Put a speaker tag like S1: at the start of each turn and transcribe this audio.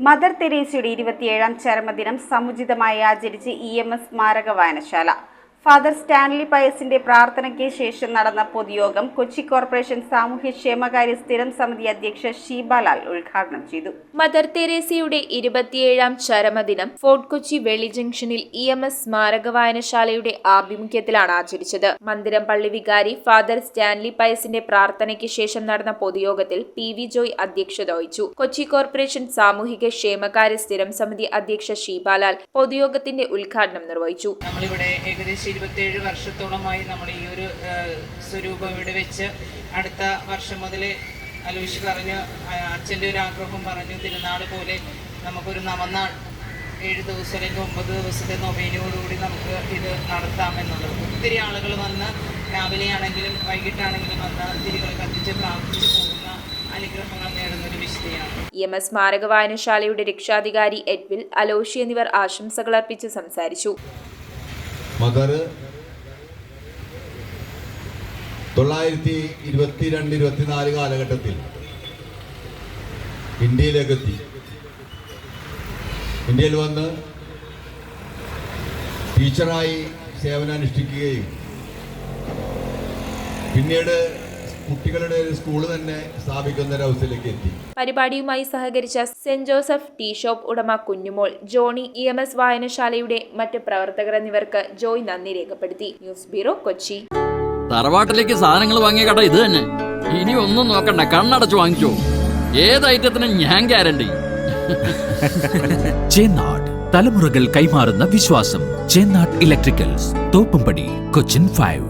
S1: Mother തെരേസയുടെ 27ാം ചരമദിനം സമുചിതമായി ആചരിച്ച് EMS സ്മാരക വായനശാല. Father Stanley പയസിന്റെ പ്രാർത്ഥനയ്ക്ക് ശേഷം നടന്ന പൊതുയോഗം കൊച്ചി കോർപ്പറേഷൻ സാമൂഹ്യക്ഷേമകാര്യ സ്ഥിരം സമിതി അധ്യക്ഷ ഷീബാലാൽ ഉദ്ഘാടനം ചെയ്തു.
S2: മദർ തെരേസയുടെ 27ാം ചരമദിനം ഫോർട്ട് കൊച്ചി വെള്ളി ജംഗ്ഷനിൽ EMS സ്മാരക വായനശാലയുടെ ആഭിമുഖ്യത്തിലാണ് ആചരിച്ചത്. മന്ദിരം പള്ളി വികാരി ഫാദർ സ്റ്റാൻലി പയസിന്റെ പ്രാർത്ഥനയ്ക്ക് ശേഷം നടന്ന പൊതുയോഗത്തിൽ PV ജോയ് അധ്യക്ഷത വഹിച്ചു. കൊച്ചി കോർപ്പറേഷൻ സാമൂഹിക ക്ഷേമകാര്യ സ്ഥിരം സമിതി അധ്യക്ഷ ഷീബാലാൽ പൊതുയോഗത്തിന്റെ ഉദ്ഘാടനം നിർവഹിച്ചു.
S3: 27 വർഷത്തോളമായി നമ്മൾ ഈ ഒരു സ്വരൂപം ഇവിടെ വെച്ച് അടുത്ത വർഷം മുതൽ അലോഷ് പറഞ്ഞു, അച്ഛൻ്റെ ഒരു ആഗ്രഹം പറഞ്ഞു, തിരുനാൾ പോലെ നമുക്കൊരു നവനാൾ 7 ദിവസം അല്ലെങ്കിൽ 9 ദിവസത്തെ നൊവേനയോടുകൂടി നമുക്ക് ഇത് നടത്താമെന്നുള്ളത്. ഒത്തിരി ആളുകൾ വന്ന് രാവിലെ ആണെങ്കിലും വൈകിട്ടാണെങ്കിലും വന്ന് തിരികൾ കത്തിച്ച് പ്രാർത്ഥിച്ചു പോകുന്ന അനുഗ്രഹങ്ങൾ നേടുന്നൊരു വിശുദ്ധിയാണ്.
S2: EMS സ്മാരക വായനശാലയുടെ രക്ഷാധികാരി എഡ്വിൽ, അലോഷി എന്നിവർ ആശംസകൾ അർപ്പിച്ച് സംസാരിച്ചു.
S4: മദർ 1922-24 കാലഘട്ടത്തിൽ ഇന്ത്യയിലേക്കെത്തി. ഇന്ത്യയിൽ വന്ന് ടീച്ചറായി സേവനമനുഷ്ഠിക്കുകയും പിന്നീട് കുട്ടികളുടെ ഒരു സ്കൂൾ തന്നെ സ്ഥാപിക്കുന്ന ഒരവസ്ഥയിലേക്ക് എത്തി.
S2: പരിപാടിയുമായി സഹകരിച്ച സെന്റ് ജോസഫ് ടീ ഷോപ്പ് ഉടമ കുഞ്ഞുമോൾ, ജോണി, EMS വായനശാലയുടെ മറ്റ് പ്രവർത്തകർ എന്നിവർക്ക് ജോയ് നന്ദി രേഖപ്പെടുത്തി. News bureau, Kochi.
S5: തറവാട്ടിലേക്ക് സാധനങ്ങൾ വാങ്ങിയ കട ഇത് തന്നെ. ഇനി ഒന്നും നോക്കണ്ട, കണ്ണടച്ച് വാങ്ങിച്ചോ. ഏത് ഐറ്റത്തിനും ഞാൻ ഗ്യാരണ്ടി.
S6: ചേന്നാട്, തലമുറകൾ കൈമാറുന്ന വിശ്വാസം. ചേന്നാട് ഇലക്ട്രിക്കൽസ്, തോപ്പുംപടി, കൊച്ചിൻ 5.